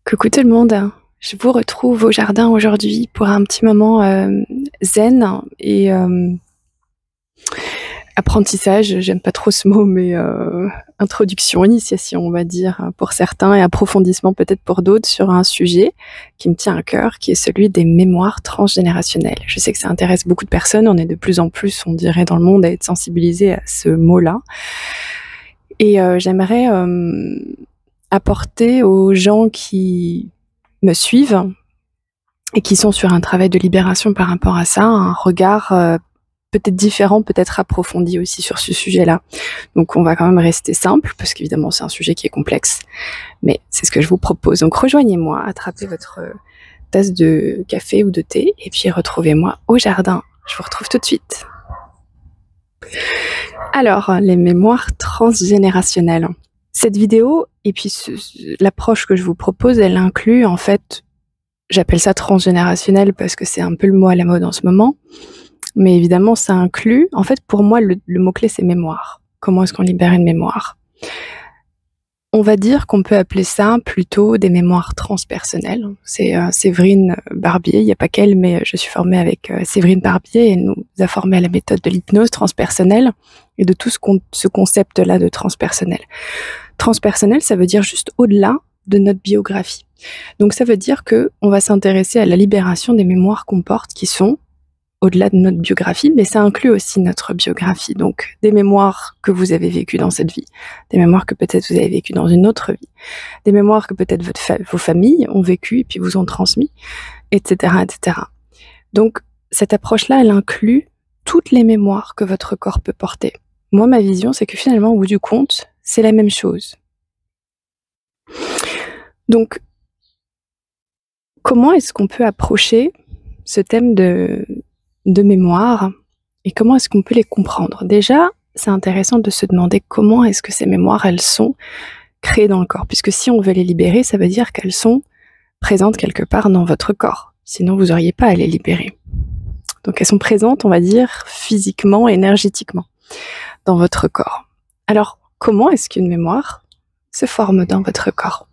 Coucou tout le monde, je vous retrouve au jardin aujourd'hui pour un petit moment zen et apprentissage, j'aime pas trop ce mot, mais introduction, initiation on va dire pour certains et approfondissement peut-être pour d'autres sur un sujet qui me tient à cœur, qui est celui des mémoires transgénérationnelles. Je sais que ça intéresse beaucoup de personnes, on est de plus en plus, on dirait dans le monde, à être sensibilisé à ce mot-là. Et j'aimerais apporter aux gens qui me suivent et qui sont sur un travail de libération par rapport à ça, un regard peut-être différent, peut-être approfondi aussi sur ce sujet-là. Donc on va quand même rester simple, parce qu'évidemment c'est un sujet qui est complexe, mais c'est ce que je vous propose. Donc rejoignez-moi, attrapez votre tasse de café ou de thé, et puis retrouvez-moi au jardin. Je vous retrouve tout de suite. Alors, les mémoires transgénérationnelles. Cette vidéo, et puis l'approche que je vous propose, elle inclut en fait, j'appelle ça transgénérationnel parce que c'est un peu le mot à la mode en ce moment, mais évidemment ça inclut, en fait pour moi le mot-clé c'est mémoire. Comment est-ce qu'on libère une mémoire? On va dire qu'on peut appeler ça plutôt des mémoires transpersonnelles. C'est Séverine Barbier, il n'y a pas qu'elle, mais je suis formée avec Séverine Barbier et elle nous a formés à la méthode de l'hypnose transpersonnelle et de tout ce concept-là de transpersonnel. Transpersonnel, ça veut dire juste au-delà de notre biographie. Donc ça veut dire qu'on va s'intéresser à la libération des mémoires qu'on porte qui sont au-delà de notre biographie, mais ça inclut aussi notre biographie. Donc des mémoires que vous avez vécues dans cette vie, des mémoires que peut-être vous avez vécues dans une autre vie, des mémoires que peut-être vos familles ont vécues et puis vous ont transmis, etc., etc. Donc cette approche-là, elle inclut toutes les mémoires que votre corps peut porter. Moi, ma vision, c'est que finalement, au bout du compte, c'est la même chose. Donc, comment est-ce qu'on peut approcher ce thème de mémoire et comment est-ce qu'on peut les comprendre? Déjà, c'est intéressant de se demander comment est-ce que ces mémoires, elles sont créées dans le corps. Puisque si on veut les libérer, ça veut dire qu'elles sont présentes quelque part dans votre corps. Sinon, vous n'auriez pas à les libérer. Donc, elles sont présentes, on va dire, physiquement, énergétiquement, dans votre corps. Alors, comment est-ce qu'une mémoire se forme dans votre corps?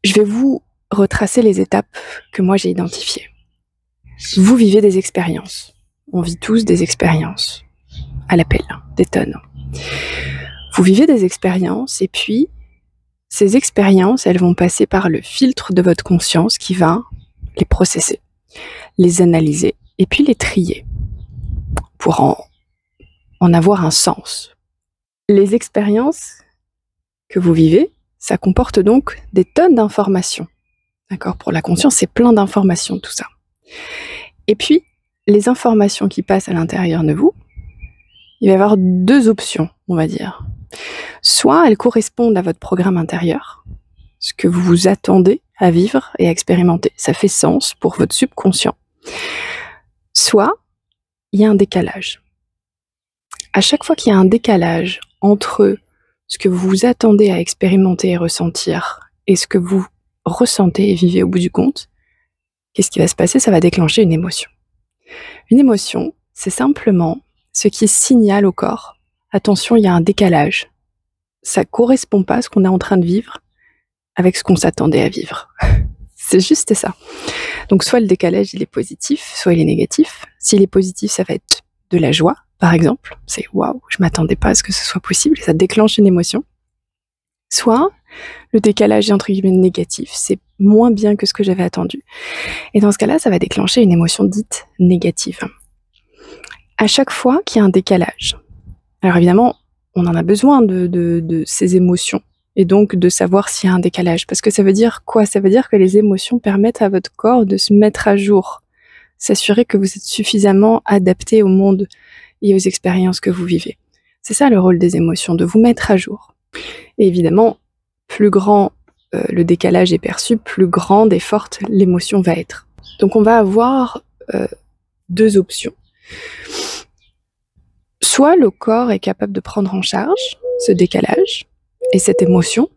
Je vais vous retracer les étapes que moi j'ai identifiées. Vous vivez des expériences. On vit tous des expériences. À l'appel, des tonnes. Vous vivez des expériences et puis ces expériences, elles vont passer par le filtre de votre conscience qui va les processer, les analyser et puis les trier pour en avoir un sens. Les expériences que vous vivez, ça comporte donc des tonnes d'informations. D'accord? Pour la conscience, c'est plein d'informations tout ça. Et puis, les informations qui passent à l'intérieur de vous, il va y avoir deux options, on va dire. Soit elles correspondent à votre programme intérieur, ce que vous vous attendez à vivre et à expérimenter. Ça fait sens pour votre subconscient. Soit il y a un décalage. À chaque fois qu'il y a un décalage entre ce que vous vous attendez à expérimenter et ressentir et ce que vous ressentez et vivez au bout du compte, qu'est-ce qui va se passer? Ça va déclencher une émotion. Une émotion, c'est simplement ce qui signale au corps, attention, il y a un décalage. Ça ne correspond pas à ce qu'on est en train de vivre avec ce qu'on s'attendait à vivre. C'est juste ça. Donc soit le décalage, il est positif, soit il est négatif. S'il est positif, ça va être de la joie, par exemple. C'est « waouh, je ne m'attendais pas à ce que ce soit possible » et ça déclenche une émotion. Soit le décalage est entre guillemets négatif, c'est moins bien que ce que j'avais attendu. Et dans ce cas-là, ça va déclencher une émotion dite négative. À chaque fois qu'il y a un décalage, alors évidemment, on en a besoin de ces émotions, et donc de savoir s'il y a un décalage. Parce que ça veut dire quoi? Ça veut dire que les émotions permettent à votre corps de se mettre à jour, s'assurer que vous êtes suffisamment adapté au monde et aux expériences que vous vivez. C'est ça le rôle des émotions, de vous mettre à jour. Et évidemment, plus grand le décalage est perçu, plus grande et forte l'émotion va être. Donc on va avoir deux options. Soit le corps est capable de prendre en charge ce décalage et cette émotion,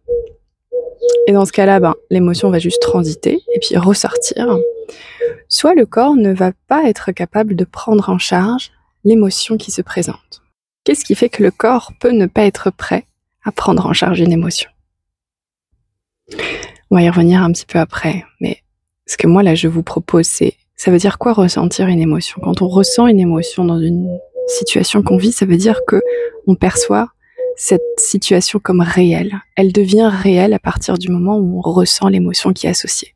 et dans ce cas-là, l'émotion va juste transiter et puis ressortir. Soit le corps ne va pas être capable de prendre en charge l'émotion qui se présente. Qu'est-ce qui fait que le corps peut ne pas être prêt à prendre en charge une émotion? On va y revenir un petit peu après, mais ce que moi là je vous propose, c'est, ça veut dire quoi ressentir une émotion? Quand on ressent une émotion dans une situation qu'on vit, ça veut dire que on perçoit cette situation comme réelle. Elle devient réelle à partir du moment où on ressent l'émotion qui est associée.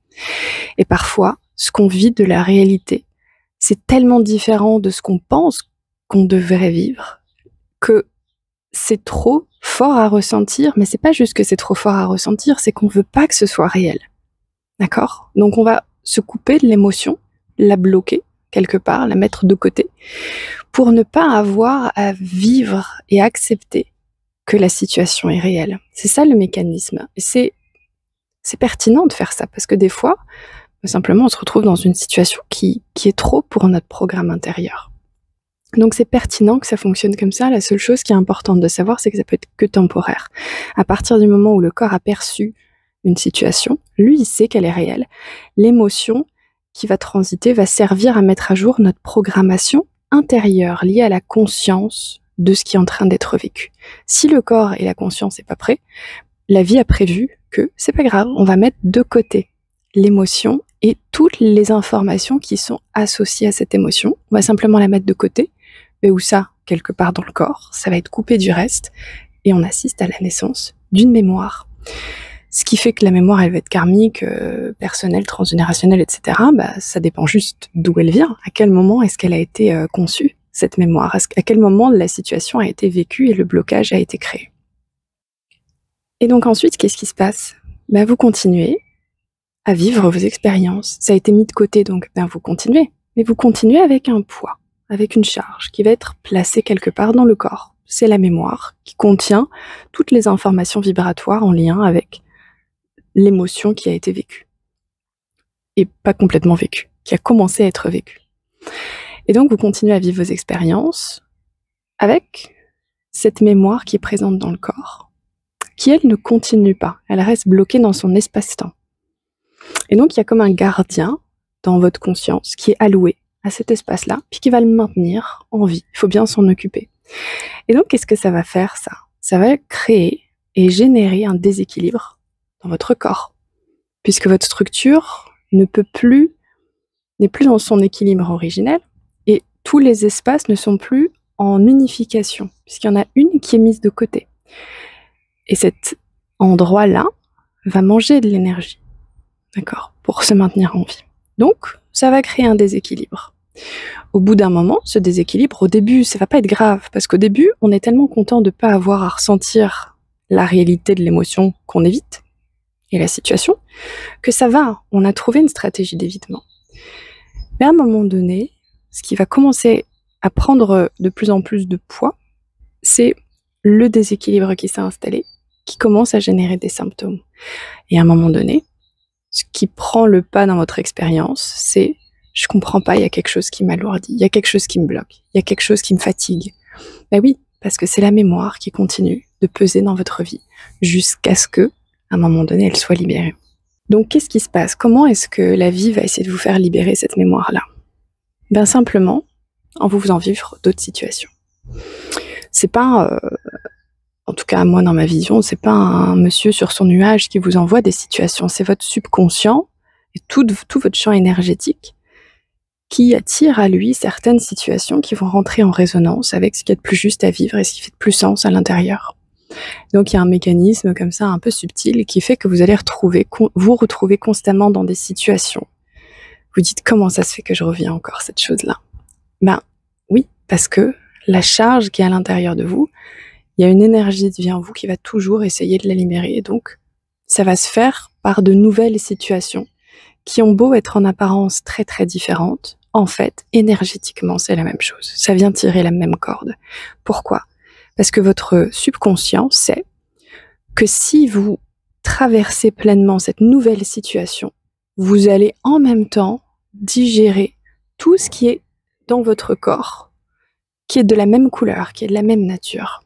Et parfois, ce qu'on vit de la réalité, c'est tellement différent de ce qu'on pense qu'on devrait vivre que c'est trop fort à ressentir, mais c'est pas juste que c'est trop fort à ressentir, c'est qu'on veut pas que ce soit réel. D'accord? Donc on va se couper de l'émotion, la bloquer quelque part, la mettre de côté, pour ne pas avoir à vivre et accepter que la situation est réelle. C'est ça le mécanisme. Et c'est pertinent de faire ça, parce que des fois, simplement, on se retrouve dans une situation qui est trop pour notre programme intérieur. Donc c'est pertinent que ça fonctionne comme ça. La seule chose qui est importante de savoir, c'est que ça peut être que temporaire. À partir du moment où le corps a perçu une situation, lui, il sait qu'elle est réelle. L'émotion qui va transiter va servir à mettre à jour notre programmation intérieure liée à la conscience de ce qui est en train d'être vécu. Si le corps et la conscience n'est pas prêt, la vie a prévu que c'est pas grave, on va mettre de côté l'émotion et toutes les informations qui sont associées à cette émotion. On va simplement la mettre de côté, mais où ça, quelque part dans le corps, ça va être coupé du reste, et on assiste à la naissance d'une mémoire. Ce qui fait que la mémoire, elle va être karmique, personnelle, transgénérationnelle, etc. Ça dépend juste d'où elle vient, à quel moment est-ce qu'elle a été conçue, cette mémoire, à quel moment la situation a été vécue et le blocage a été créé. Et donc ensuite, qu'est-ce qui se passe? Vous continuez à vivre vos expériences. Ça a été mis de côté, donc vous continuez. Mais vous continuez avec un poids, avec une charge qui va être placée quelque part dans le corps. C'est la mémoire qui contient toutes les informations vibratoires en lien avec l'émotion qui a été vécue. Et pas complètement vécue, qui a commencé à être vécue. Et donc vous continuez à vivre vos expériences avec cette mémoire qui est présente dans le corps, qui elle ne continue pas, elle reste bloquée dans son espace-temps. Et donc il y a comme un gardien dans votre conscience qui est alloué à cet espace-là, puis qui va le maintenir en vie. Il faut bien s'en occuper. Et donc qu'est-ce que ça va faire, ça? Ça va créer et générer un déséquilibre dans votre corps, puisque votre structure n'est plus dans son équilibre originel, et tous les espaces ne sont plus en unification, puisqu'il y en a une qui est mise de côté. Et cet endroit-là va manger de l'énergie, d'accord, pour se maintenir en vie. Donc, ça va créer un déséquilibre. Au bout d'un moment, ce déséquilibre, au début, ça va pas être grave, parce qu'au début, on est tellement content de ne pas avoir à ressentir la réalité de l'émotion qu'on évite, et la situation, que ça va, on a trouvé une stratégie d'évitement. Mais à un moment donné, ce qui va commencer à prendre de plus en plus de poids, c'est le déséquilibre qui s'est installé, qui commence à générer des symptômes. Et à un moment donné, ce qui prend le pas dans votre expérience, c'est « je comprends pas, il y a quelque chose qui m'alourdit, il y a quelque chose qui me bloque, il y a quelque chose qui me fatigue ». Oui, parce que c'est la mémoire qui continue de peser dans votre vie jusqu'à ce que, à un moment donné, elle soit libérée. Donc qu'est-ce qui se passe? Comment est-ce que la vie va essayer de vous faire libérer cette mémoire-là? Simplement, en vous faisant vivre d'autres situations. C'est pas, en tout cas moi dans ma vision, c'est pas un monsieur sur son nuage qui vous envoie des situations, c'est votre subconscient et tout votre champ énergétique qui attire à lui certaines situations qui vont rentrer en résonance avec ce qu'il y a de plus juste à vivre et ce qui fait de plus sens à l'intérieur. Donc il y a un mécanisme comme ça un peu subtil qui fait que vous allez vous retrouver constamment dans des situations. Vous dites comment ça se fait que je reviens encore à cette chose-là? Oui, parce que la charge qui est à l'intérieur de vous, il y a une énergie de vie en vous qui va toujours essayer de la libérer. Et donc, ça va se faire par de nouvelles situations qui ont beau être en apparence très très différentes. En fait, énergétiquement, c'est la même chose. Ça vient tirer la même corde. Pourquoi? Parce que votre subconscient sait que si vous traversez pleinement cette nouvelle situation, vous allez en même temps digérer tout ce qui est dans votre corps, qui est de la même couleur, qui est de la même nature.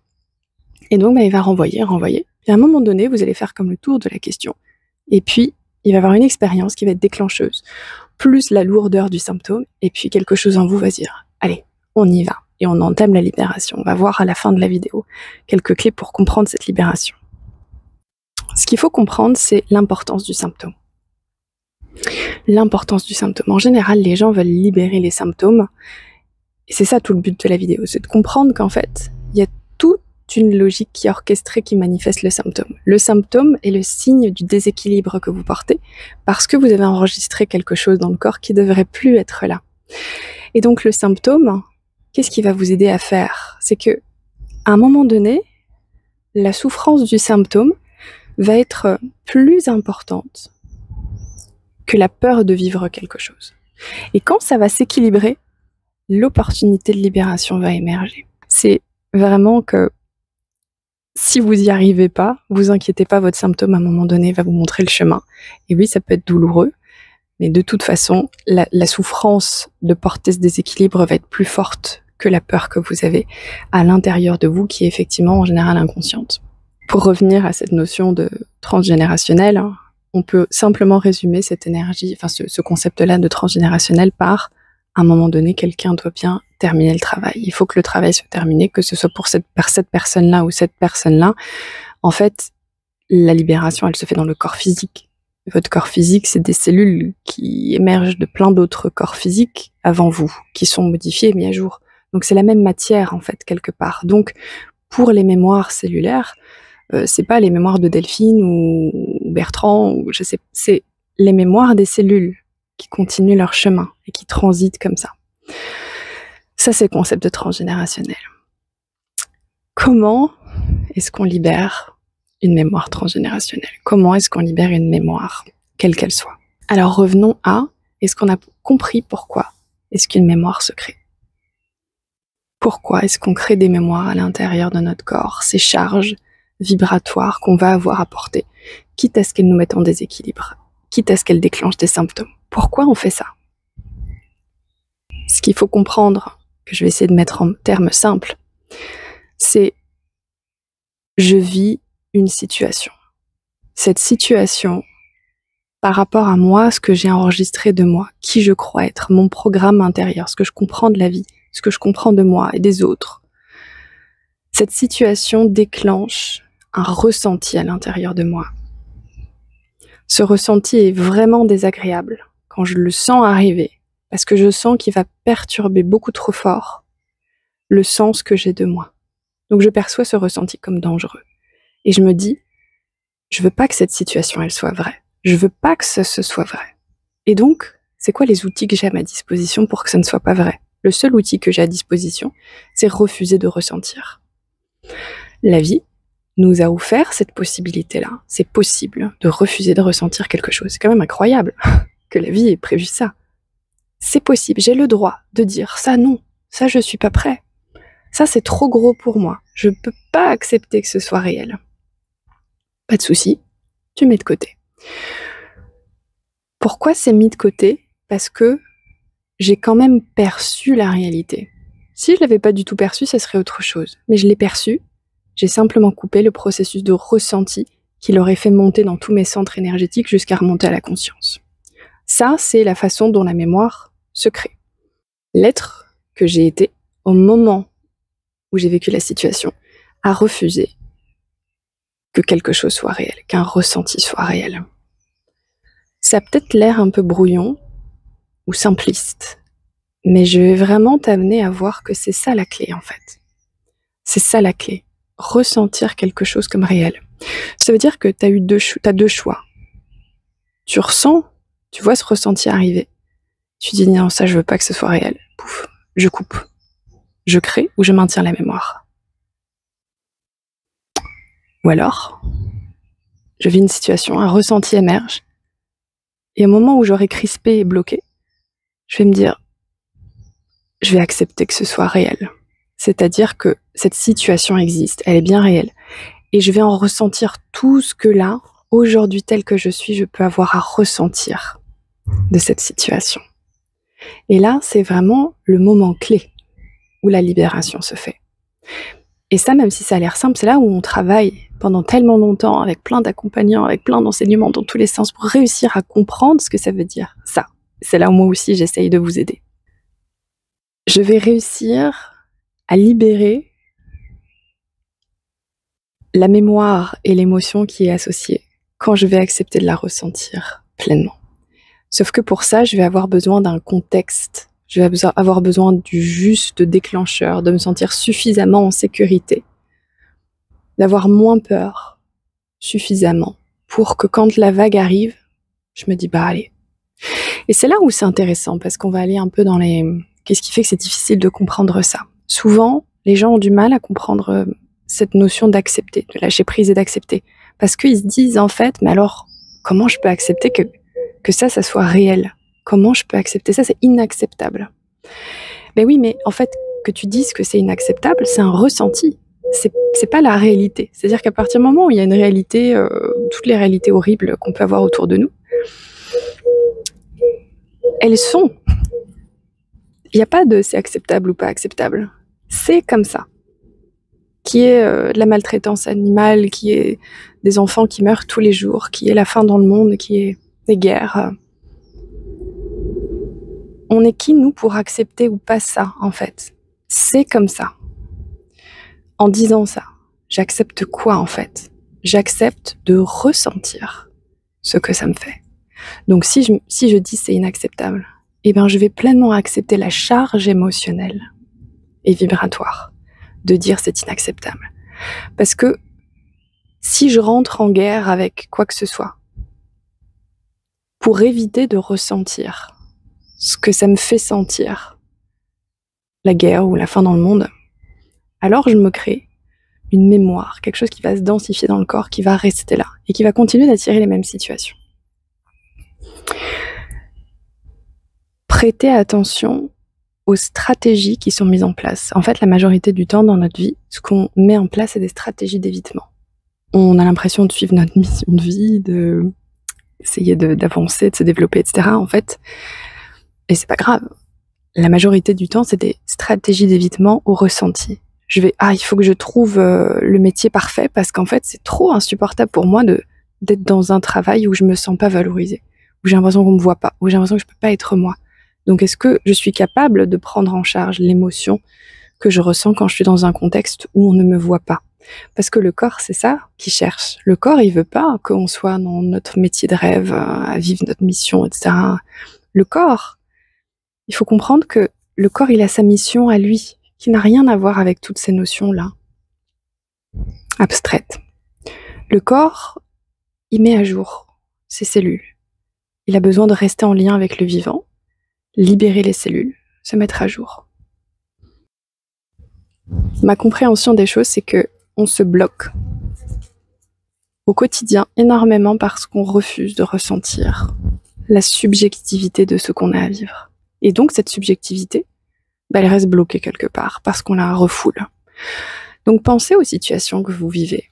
Et donc, il va renvoyer. Et à un moment donné, vous allez faire comme le tour de la question. Et puis, il va y avoir une expérience qui va être déclencheuse, plus la lourdeur du symptôme, et puis quelque chose en vous va dire, allez, on y va. Et on entame la libération. On va voir à la fin de la vidéo quelques clés pour comprendre cette libération. Ce qu'il faut comprendre, c'est l'importance du symptôme. L'importance du symptôme. En général, les gens veulent libérer les symptômes. Et c'est ça tout le but de la vidéo, c'est de comprendre qu'en fait, il y a toute une logique qui est orchestrée, qui manifeste le symptôme. Le symptôme est le signe du déséquilibre que vous portez, parce que vous avez enregistré quelque chose dans le corps qui ne devrait plus être là. Et donc le symptôme, qu'est-ce qui va vous aider à faire? C'est que, à un moment donné, la souffrance du symptôme va être plus importante que la peur de vivre quelque chose. Et quand ça va s'équilibrer, l'opportunité de libération va émerger. C'est vraiment que si vous n'y arrivez pas, vous inquiétez pas, votre symptôme à un moment donné va vous montrer le chemin. Et oui, ça peut être douloureux, mais de toute façon, la souffrance de porter ce déséquilibre va être plus forte que la peur que vous avez à l'intérieur de vous, qui est effectivement en général inconsciente. Pour revenir à cette notion de transgénérationnel, on peut simplement résumer cette énergie, enfin ce concept-là de transgénérationnel par à un moment donné, quelqu'un doit bien terminer le travail. Il faut que le travail soit terminé, que ce soit pour cette personne-là ou cette personne-là. En fait, la libération, elle se fait dans le corps physique. Votre corps physique, c'est des cellules qui émergent de plein d'autres corps physiques avant vous, qui sont modifiés et mis à jour. Donc c'est la même matière, en fait, quelque part. Donc, pour les mémoires cellulaires, c'est pas les mémoires de Delphine ou Bertrand, ou je sais, c'est les mémoires des cellules qui continuent leur chemin et qui transitent comme ça. Ça, c'est le concept de transgénérationnel. Comment est-ce qu'on libère une mémoire transgénérationnelle? Comment est-ce qu'on libère une mémoire, quelle qu'elle soit? Alors revenons à, est-ce qu'on a compris pourquoi est-ce qu'une mémoire se crée? Pourquoi est-ce qu'on crée des mémoires à l'intérieur de notre corps, ces charges vibratoires qu'on va avoir à porter, quitte à ce qu'elles nous mettent en déséquilibre, quitte à ce qu'elles déclenchent des symptômes? Pourquoi on fait ça? Ce qu'il faut comprendre, que je vais essayer de mettre en termes simples, c'est je vis une situation. Cette situation, par rapport à moi, ce que j'ai enregistré de moi, qui je crois être, mon programme intérieur, ce que je comprends de la vie, ce que je comprends de moi et des autres, cette situation déclenche un ressenti à l'intérieur de moi. Ce ressenti est vraiment désagréable quand je le sens arriver, parce que je sens qu'il va perturber beaucoup trop fort le sens que j'ai de moi. Donc je perçois ce ressenti comme dangereux. Et je me dis, je veux pas que cette situation, elle soit vraie. Je veux pas que ce soit vrai. Et donc, c'est quoi les outils que j'ai à ma disposition pour que ça ne soit pas vrai? Le seul outil que j'ai à disposition, c'est refuser de ressentir. La vie nous a offert cette possibilité-là. C'est possible de refuser de ressentir quelque chose. C'est quand même incroyable que la vie ait prévu ça. C'est possible, j'ai le droit de dire ça non, ça je suis pas prêt. Ça c'est trop gros pour moi, je peux pas accepter que ce soit réel. Pas de souci, tu mets de côté. Pourquoi c'est mis de côté? Parce que j'ai quand même perçu la réalité. Si je l'avais pas du tout perçu, ça serait autre chose. Mais je l'ai perçu, j'ai simplement coupé le processus de ressenti qui l'aurait fait monter dans tous mes centres énergétiques jusqu'à remonter à la conscience. Ça, c'est la façon dont la mémoire se crée. L'être que j'ai été au moment où j'ai vécu la situation a refusé que quelque chose soit réel, qu'un ressenti soit réel. Ça a peut-être l'air un peu brouillon ou simpliste, mais je vais vraiment t'amener à voir que c'est ça la clé en fait. C'est ça la clé. Ressentir quelque chose comme réel. Ça veut dire que t'as deux choix. Tu ressens, tu vois ce ressenti arriver. Tu dis non, ça je veux pas que ce soit réel. Pouf, je coupe. Je crée ou je maintiens la mémoire. Ou alors, je vis une situation, un ressenti émerge, et au moment où j'aurai crispé et bloqué, je vais me dire, je vais accepter que ce soit réel. C'est-à-dire que cette situation existe, elle est bien réelle, et je vais en ressentir tout ce que là, aujourd'hui tel que je suis, je peux avoir à ressentir de cette situation. Et là, c'est vraiment le moment clé où la libération se fait. Et ça, même si ça a l'air simple, c'est là où on travaille pendant tellement longtemps, avec plein d'accompagnants, avec plein d'enseignements dans tous les sens, pour réussir à comprendre ce que ça veut dire. Ça, c'est là où moi aussi j'essaye de vous aider. Je vais réussir à libérer la mémoire et l'émotion qui est associée quand je vais accepter de la ressentir pleinement. Sauf que pour ça, je vais avoir besoin d'un contexte, je vais avoir besoin du juste déclencheur, de me sentir suffisamment en sécurité, d'avoir moins peur suffisamment pour que quand la vague arrive, je me dis bah allez. Et c'est là où c'est intéressant parce qu'on va aller un peu dans les... Qu'est-ce qui fait que c'est difficile de comprendre ça? Souvent, les gens ont du mal à comprendre cette notion d'accepter, de lâcher prise et d'accepter. Parce qu'ils se disent en fait, mais alors comment je peux accepter que ça soit réel? Comment je peux accepter ça? C'est inacceptable. Ben oui, mais en fait, que tu dises que c'est inacceptable, c'est un ressenti. C'est pas la réalité. C'est-à-dire qu'à partir du moment où il y a une réalité, toutes les réalités horribles qu'on peut avoir autour de nous, elles sont. Il n'y a pas de c'est acceptable ou pas acceptable. C'est comme ça. Qui est de la maltraitance animale, qui est des enfants qui meurent tous les jours, qui est la faim dans le monde, qui est des guerres. On est qui, nous, pour accepter ou pas ça, en fait? C'est comme ça. En disant ça, j'accepte quoi, en fait? J'accepte de ressentir ce que ça me fait. Donc, si je dis c'est inacceptable, eh ben, je vais pleinement accepter la charge émotionnelle et vibratoire de dire c'est inacceptable. Parce que si je rentre en guerre avec quoi que ce soit, pour éviter de ressentir ce que ça me fait sentir, la guerre ou la faim dans le monde, alors je me crée une mémoire, quelque chose qui va se densifier dans le corps, qui va rester là et qui va continuer d'attirer les mêmes situations. Prêtez attention aux stratégies qui sont mises en place. En fait, la majorité du temps dans notre vie, ce qu'on met en place, c'est des stratégies d'évitement. On a l'impression de suivre notre mission de vie, d'essayer d'avancer, de se développer, etc. En fait, et c'est pas grave. La majorité du temps, c'est des stratégies d'évitement au ressenti. Il faut que je trouve le métier parfait parce qu'en fait, c'est trop insupportable pour moi d'être dans un travail où je me sens pas valorisée, où j'ai l'impression qu'on me voit pas, où j'ai l'impression que je peux pas être moi. Donc, est-ce que je suis capable de prendre en charge l'émotion que je ressens quand je suis dans un contexte où on ne me voit pas? Parce que le corps, c'est ça qu'il cherche. Le corps, il veut pas qu'on soit dans notre métier de rêve, à vivre notre mission, etc. Le corps, il faut comprendre que le corps, il a sa mission à lui, qui n'a rien à voir avec toutes ces notions-là, abstraites. Le corps, il met à jour ses cellules. Il a besoin de rester en lien avec le vivant, libérer les cellules, se mettre à jour. Ma compréhension des choses, c'est que on se bloque au quotidien énormément parce qu'on refuse de ressentir la subjectivité de ce qu'on a à vivre. Et donc cette subjectivité, elle reste bloquée quelque part parce qu'on la refoule. Donc pensez aux situations que vous vivez.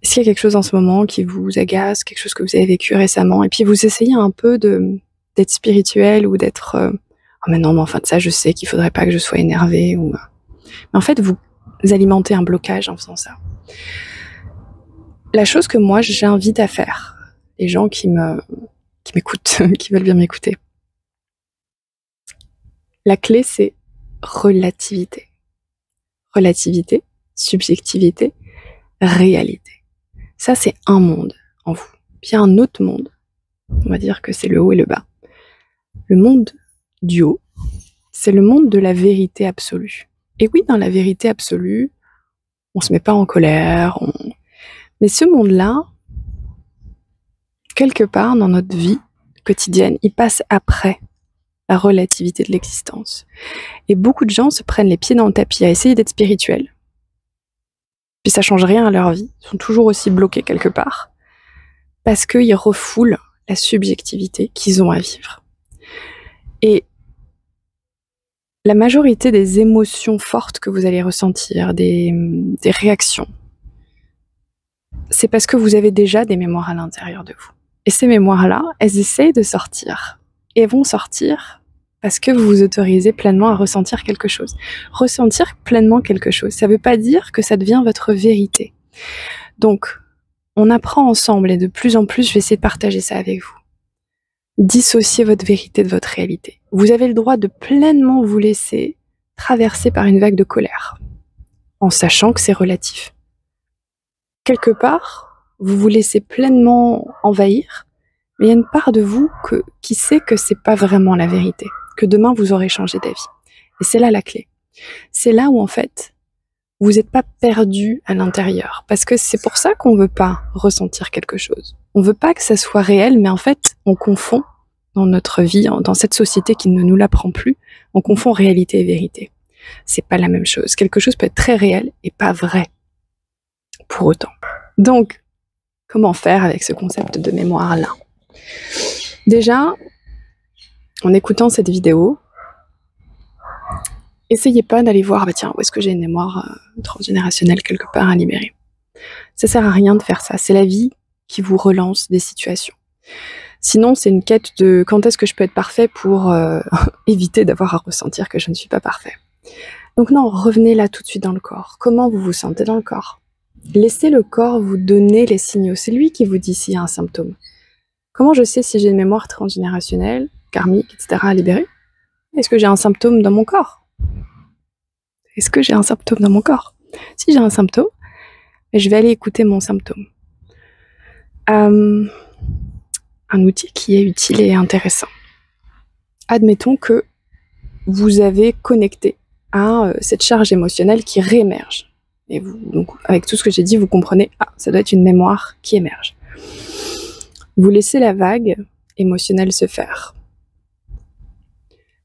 Est-ce qu'il y a quelque chose en ce moment qui vous agace, quelque chose que vous avez vécu récemment, et puis vous essayez un peu d'être spirituel ou d'être oh mais non, mais enfin de ça je sais qu'il faudrait pas que je sois énervée ou... Mais en fait vous alimentez un blocage en faisant ça. La chose que moi j'invite à faire, les gens qui m'écoutent, qui veulent bien m'écouter, la clé c'est relativité. Relativité, subjectivité, réalité. Ça c'est un monde en vous. Puis il y a un autre monde, on va dire que c'est le haut et le bas. Le monde du haut, c'est le monde de la vérité absolue. Et oui, dans la vérité absolue, on se met pas en colère, mais ce monde-là, quelque part dans notre vie quotidienne, il passe après la relativité de l'existence. Et beaucoup de gens se prennent les pieds dans le tapis à essayer d'être spirituels. Puis ça change rien à leur vie, ils sont toujours aussi bloqués quelque part, parce qu'ils refoulent la subjectivité qu'ils ont à vivre. Et la majorité des émotions fortes que vous allez ressentir, des réactions, c'est parce que vous avez déjà des mémoires à l'intérieur de vous. Et ces mémoires-là, elles essayent de sortir. Et elles vont sortir parce que vous vous autorisez pleinement à ressentir quelque chose. Ressentir pleinement quelque chose, ça ne veut pas dire que ça devient votre vérité. Donc, on apprend ensemble et de plus en plus, je vais essayer de partager ça avec vous. Dissociez votre vérité de votre réalité. Vous avez le droit de pleinement vous laisser traverser par une vague de colère. en sachant que c'est relatif. Quelque part, vous vous laissez pleinement envahir, mais il y a une part de vous qui sait que c'est pas vraiment la vérité, que demain vous aurez changé d'avis. Et c'est là la clé. C'est là où en fait, vous n'êtes pas perdu à l'intérieur. Parce que c'est pour ça qu'on veut pas ressentir quelque chose. On veut pas que ça soit réel, mais en fait, on confond dans notre vie, dans cette société qui ne nous l'apprend plus, on confond réalité et vérité. C'est pas la même chose. Quelque chose peut être très réel et pas vrai pour autant. Donc, comment faire avec ce concept de mémoire-là? Déjà, en écoutant cette vidéo, essayez pas d'aller voir, bah tiens, où est-ce que j'ai une mémoire transgénérationnelle quelque part à libérer. Ça sert à rien de faire ça. C'est la vie qui vous relance des situations. Sinon, c'est une quête de quand est-ce que je peux être parfait pour éviter d'avoir à ressentir que je ne suis pas parfait. Donc non, revenez là tout de suite dans le corps. Comment vous vous sentez dans le corps? Laissez le corps vous donner les signaux. C'est lui qui vous dit s'il y a un symptôme. Comment je sais si j'ai une mémoire transgénérationnelle, karmique, etc. à libérer? Est-ce que j'ai un symptôme dans mon corps? Est-ce que j'ai un symptôme dans mon corps? Si j'ai un symptôme, je vais aller écouter mon symptôme. Un outil qui est utile et intéressant. Admettons que vous avez connecté à cette charge émotionnelle qui réémerge. Et vous, donc, avec tout ce que j'ai dit, vous comprenez, ça doit être une mémoire qui émerge. Vous laissez la vague émotionnelle se faire.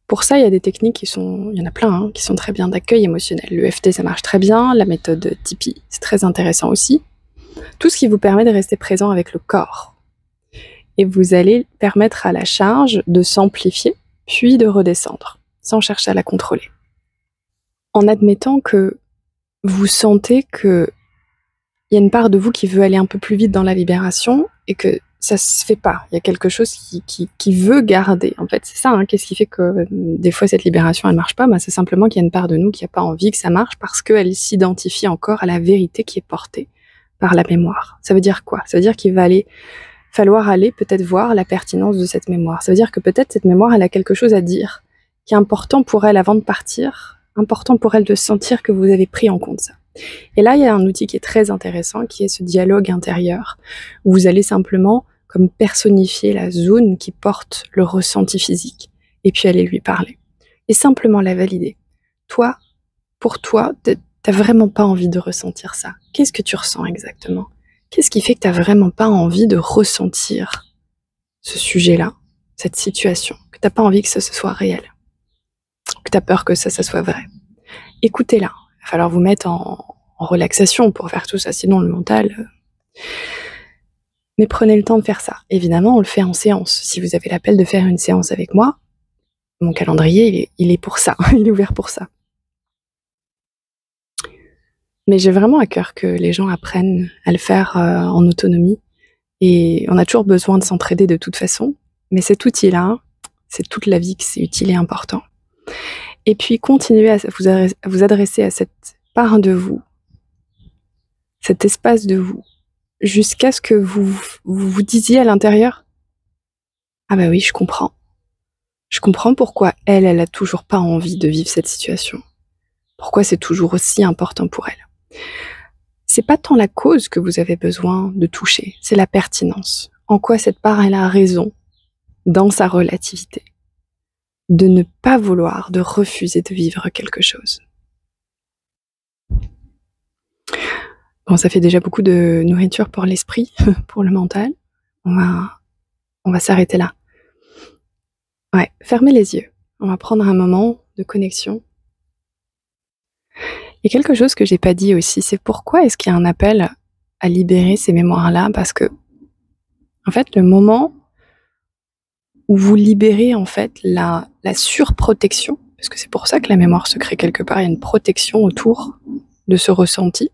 Pour ça, il y a des techniques il y en a plein, qui sont très bien d'accueil émotionnel. L'EFT, ça marche très bien, la méthode Tipeee, c'est très intéressant aussi. Tout ce qui vous permet de rester présent avec le corps. Et vous allez permettre à la charge de s'amplifier, puis de redescendre, sans chercher à la contrôler. En admettant que vous sentez qu'il y a une part de vous qui veut aller un peu plus vite dans la libération et que ça se fait pas. Il y a quelque chose qui veut garder. En fait, c'est ça, qu'est-ce qui fait que des fois cette libération elle marche pas? C'est simplement qu'il y a une part de nous qui n'a pas envie que ça marche parce qu'elle s'identifie encore à la vérité qui est portée par la mémoire. Ça veut dire quoi? Ça veut dire qu'il va falloir aller peut-être voir la pertinence de cette mémoire. Ça veut dire que peut-être cette mémoire elle a quelque chose à dire qui est important pour elle avant de partir, important pour elle de sentir que vous avez pris en compte ça. Et là, il y a un outil qui est très intéressant, qui est ce dialogue intérieur, où vous allez simplement comme personnifier la zone qui porte le ressenti physique, et puis aller lui parler. Et simplement la valider. Toi, pour toi, t'as vraiment pas envie de ressentir ça. Qu'est-ce que tu ressens exactement? Qu'est-ce qui fait que t'as vraiment pas envie de ressentir ce sujet-là, cette situation, que t'as pas envie que ça soit réel, que t'as peur que ça soit vrai? Écoutez-la. Il va falloir vous mettre en relaxation pour faire tout ça, sinon le mental... Mais prenez le temps de faire ça. Évidemment, on le fait en séance. Si vous avez l'appel de faire une séance avec moi, mon calendrier, il est pour ça. Il est ouvert pour ça. Mais j'ai vraiment à cœur que les gens apprennent à le faire en autonomie. Et on a toujours besoin de s'entraider de toute façon. Mais cet outil-là, c'est toute la vie que c'est utile et important. Et puis, continuez à vous adresser à cette part de vous, cet espace de vous, jusqu'à ce que vous disiez à l'intérieur « Ah bah oui, je comprends. Je comprends pourquoi elle a toujours pas envie de vivre cette situation. Pourquoi c'est toujours aussi important pour elle. » C'est pas tant la cause que vous avez besoin de toucher, c'est la pertinence. En quoi cette part, elle a raison, dans sa relativité, de ne pas vouloir, de refuser de vivre quelque chose. Bon, ça fait déjà beaucoup de nourriture pour l'esprit, pour le mental. On va s'arrêter là. Ouais, fermez les yeux. On va prendre un moment de connexion. Et quelque chose que j'ai pas dit aussi, c'est pourquoi est-ce qu'il y a un appel à libérer ces mémoires-là? Parce que, en fait, le moment où vous libérez en fait la surprotection, parce que c'est pour ça que la mémoire se crée quelque part, il y a une protection autour de ce ressenti,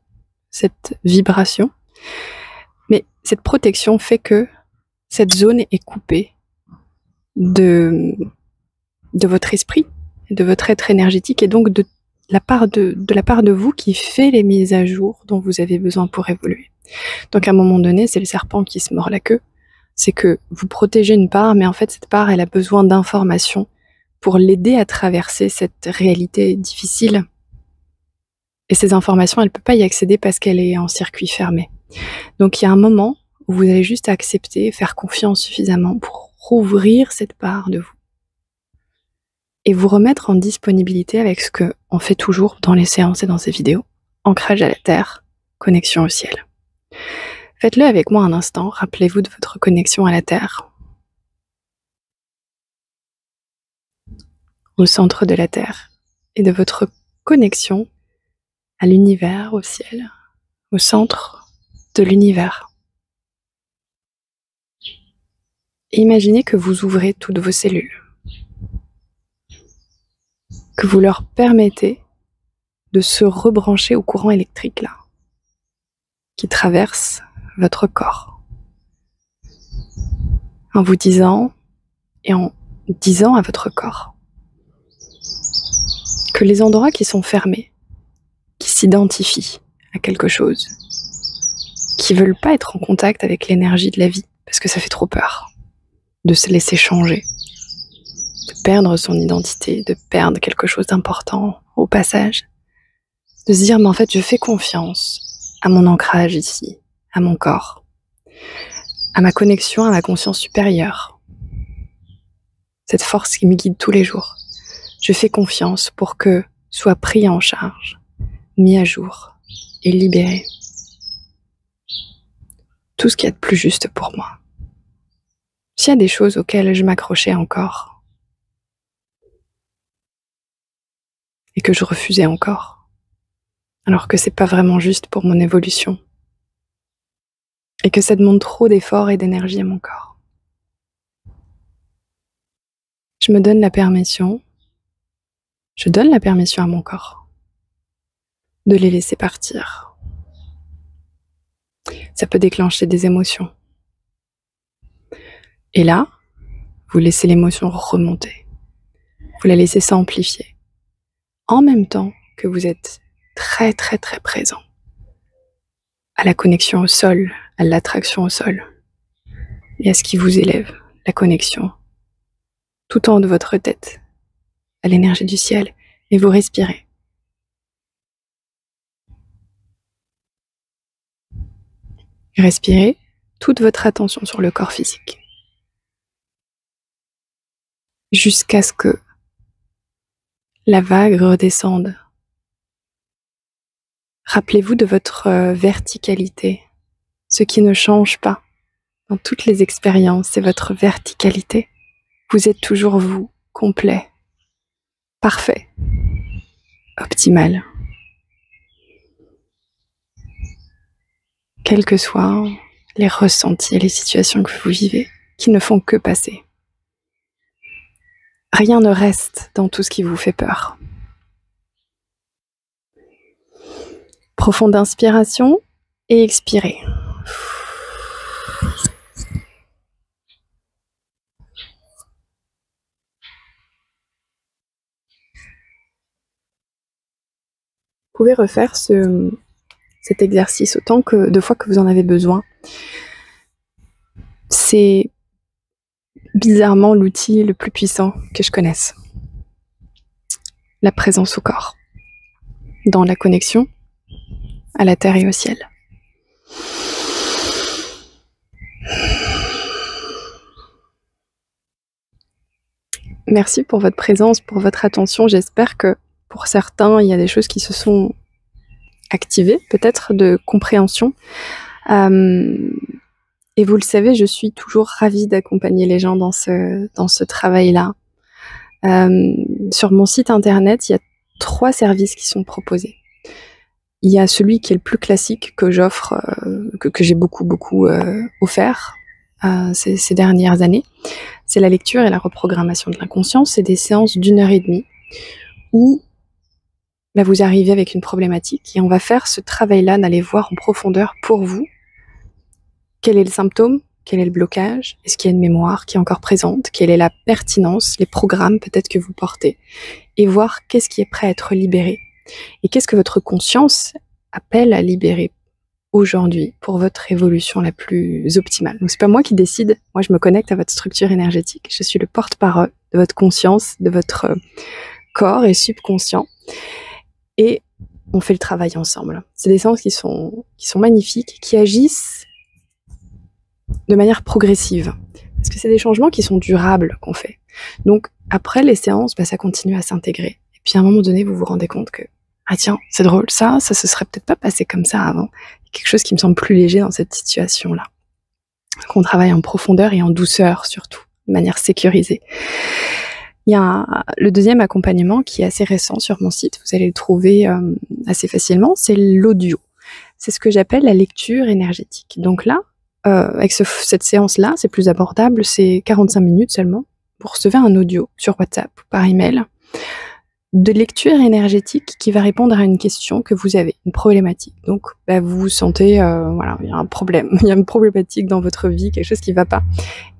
cette vibration. Mais cette protection fait que cette zone est coupée de votre esprit, de votre être énergétique, et donc de la part de vous qui fait les mises à jour dont vous avez besoin pour évoluer. Donc à un moment donné, c'est le serpent qui se mord la queue. C'est que vous protégez une part, mais en fait cette part, elle a besoin d'informations pour l'aider à traverser cette réalité difficile. Et ces informations, elle ne peut pas y accéder parce qu'elle est en circuit fermé. Donc il y a un moment où vous allez juste accepter, faire confiance suffisamment pour rouvrir cette part de vous. Et vous remettre en disponibilité avec ce qu'on fait toujours dans les séances et dans ces vidéos. Ancrage à la terre, connexion au ciel. Faites-le avec moi un instant, rappelez-vous de votre connexion à la terre. Au centre de la terre. Et de votre connexion à l'univers, au ciel, au centre de l'univers. Imaginez que vous ouvrez toutes vos cellules, que vous leur permettez de se rebrancher au courant électrique là, qui traverse votre corps. En vous disant, et en disant à votre corps, que les endroits qui sont fermés, qui s'identifient à quelque chose, qui veulent pas être en contact avec l'énergie de la vie, parce que ça fait trop peur de se laisser changer, de perdre son identité, de perdre quelque chose d'important au passage, de se dire mais en fait je fais confiance à mon ancrage ici, à mon corps, à ma connexion à ma conscience supérieure, cette force qui me guide tous les jours. Je fais confiance pour que soit pris en charge, mis à jour et libéré tout ce qu'il y a de plus juste pour moi. S'il y a des choses auxquelles je m'accrochais encore et que je refusais encore, alors que c'est pas vraiment juste pour mon évolution et que ça demande trop d'efforts et d'énergie à mon corps, je donne la permission à mon corps de les laisser partir. Ça peut déclencher des émotions. Et là, vous laissez l'émotion remonter. Vous la laissez s'amplifier. En même temps que vous êtes très très très présent à la connexion au sol, à l'attraction au sol, et à ce qui vous élève, la connexion, tout en haut de votre tête, à l'énergie du ciel, et vous respirez. Respirez toute votre attention sur le corps physique, jusqu'à ce que la vague redescende. Rappelez-vous de votre verticalité. Ce qui ne change pas dans toutes les expériences, c'est votre verticalité. Vous êtes toujours vous, complet, parfait, optimal. Quels que soient les ressentis et les situations que vous vivez, qui ne font que passer. Rien ne reste dans tout ce qui vous fait peur. Profonde inspiration et expirez. Vous pouvez refaire cet exercice autant de fois que vous en avez besoin. C'est bizarrement l'outil le plus puissant que je connaisse. La présence au corps, dans la connexion à la terre et au ciel. Merci pour votre présence, pour votre attention. J'espère que pour certains, il y a des choses qui se sont activées, peut-être de compréhension. Et vous le savez, je suis toujours ravie d'accompagner les gens dans ce travail-là. Sur mon site internet, il y a 3 services qui sont proposés. Il y a celui qui est le plus classique que j'offre, que j'ai beaucoup offert ces dernières années. C'est la lecture et la reprogrammation de l'inconscient. C'est des séances d'1h30 où là, vous arrivez avec une problématique et on va faire ce travail-là d'aller voir en profondeur pour vous quel est le symptôme, quel est le blocage, est-ce qu'il y a une mémoire qui est encore présente, quelle est la pertinence, les programmes peut-être que vous portez, et voir qu'est-ce qui est prêt à être libéré, et qu'est-ce que votre conscience appelle à libérer aujourd'hui pour votre évolution la plus optimale. Donc c'est pas moi qui décide, moi je me connecte à votre structure énergétique, je suis le porte-parole de votre conscience, de votre corps et subconscient, et on fait le travail ensemble. C'est des séances qui sont magnifiques, qui agissent de manière progressive. Parce que c'est des changements qui sont durables qu'on fait. Donc, après les séances, ça continue à s'intégrer. Et puis, à un moment donné, vous vous rendez compte que, ah tiens, c'est drôle, ça se serait peut-être pas passé comme ça avant. Il y a quelque chose qui me semble plus léger dans cette situation-là. Qu'on travaille en profondeur et en douceur, surtout, de manière sécurisée. Il y a le deuxième accompagnement qui est assez récent sur mon site, vous allez le trouver assez facilement, c'est l'audio. C'est ce que j'appelle la lecture énergétique. Donc là, avec cette séance-là, c'est plus abordable, c'est 45 minutes seulement. Vous recevez un audio sur WhatsApp ou par email de lecture énergétique qui va répondre à une question que vous avez, une problématique. Donc, vous vous sentez, voilà, il y a un problème, il y a une problématique dans votre vie, quelque chose qui ne va pas.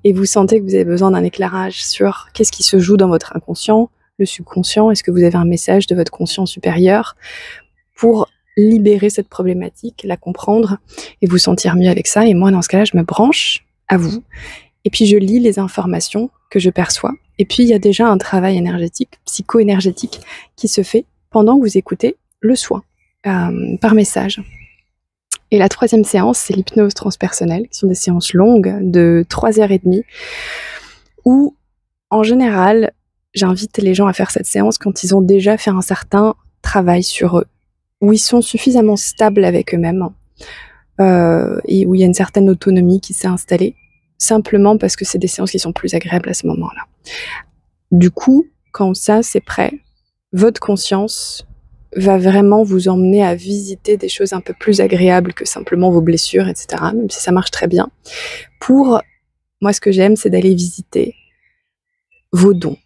Et vous sentez que vous avez besoin d'un éclairage sur qu'est-ce qui se joue dans votre inconscient, le subconscient, est-ce que vous avez un message de votre conscient supérieur pour libérer cette problématique, la comprendre et vous sentir mieux avec ça. Et moi, dans ce cas-là, je me branche à vous et puis je lis les informations que je perçois. Et puis, il y a déjà un travail énergétique, psycho-énergétique qui se fait pendant que vous écoutez le soin par message. Et la troisième séance, c'est l'hypnose transpersonnelle, qui sont des séances longues de 3h30 où, en général, j'invite les gens à faire cette séance quand ils ont déjà fait un certain travail sur eux, où ils sont suffisamment stables avec eux-mêmes et où il y a une certaine autonomie qui s'est installée, simplement parce que c'est des séances qui sont plus agréables à ce moment-là. Du coup, quand ça c'est prêt, votre conscience va vraiment vous emmener à visiter des choses un peu plus agréables que simplement vos blessures, etc., même si ça marche très bien. Moi, ce que j'aime, c'est d'aller visiter vos dons,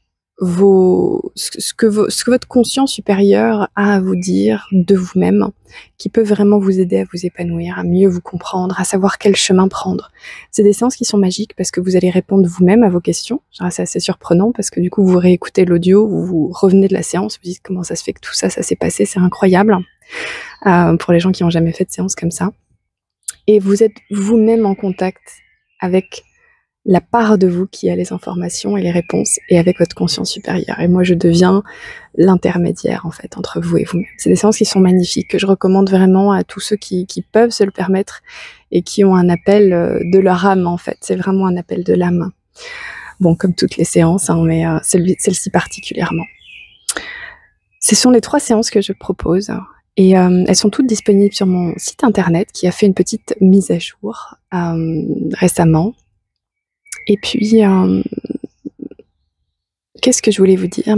ce que votre conscience supérieure a à vous dire de vous-même, qui peut vraiment vous aider à vous épanouir, à mieux vous comprendre, à savoir quel chemin prendre. C'est des séances qui sont magiques parce que vous allez répondre vous-même à vos questions. C'est assez surprenant parce que du coup, vous réécoutez l'audio, vous revenez de la séance, vous dites comment ça se fait que tout ça s'est passé, c'est incroyable pour les gens qui n'ont jamais fait de séance comme ça. Et vous êtes vous-même en contact avec la part de vous qui a les informations et les réponses, et avec votre conscience supérieure. Et moi, je deviens l'intermédiaire, en fait, entre vous et vous-même. C'est des séances qui sont magnifiques, que je recommande vraiment à tous ceux qui peuvent se le permettre, et qui ont un appel de leur âme, en fait. C'est vraiment un appel de l'âme. Bon, comme toutes les séances, mais celle-ci particulièrement. Ce sont les 3 séances que je propose, et elles sont toutes disponibles sur mon site internet, qui a fait une petite mise à jour récemment. Et puis, qu'est-ce que je voulais vous dire?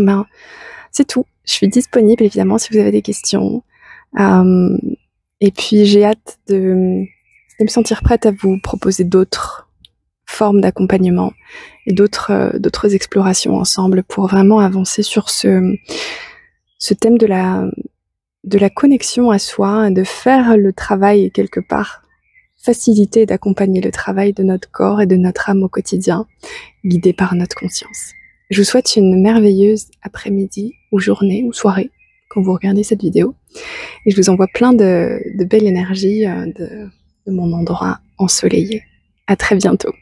C'est tout. Je suis disponible, évidemment, si vous avez des questions. Et puis, j'ai hâte de me sentir prête à vous proposer d'autres formes d'accompagnement et d'autres explorations ensemble pour vraiment avancer sur ce thème de la connexion à soi, de faire le travail quelque part, faciliter et d'accompagner le travail de notre corps et de notre âme au quotidien, guidé par notre conscience. Je vous souhaite une merveilleuse après-midi ou journée ou soirée quand vous regardez cette vidéo. Et je vous envoie plein de belle énergie de mon endroit ensoleillé. À très bientôt.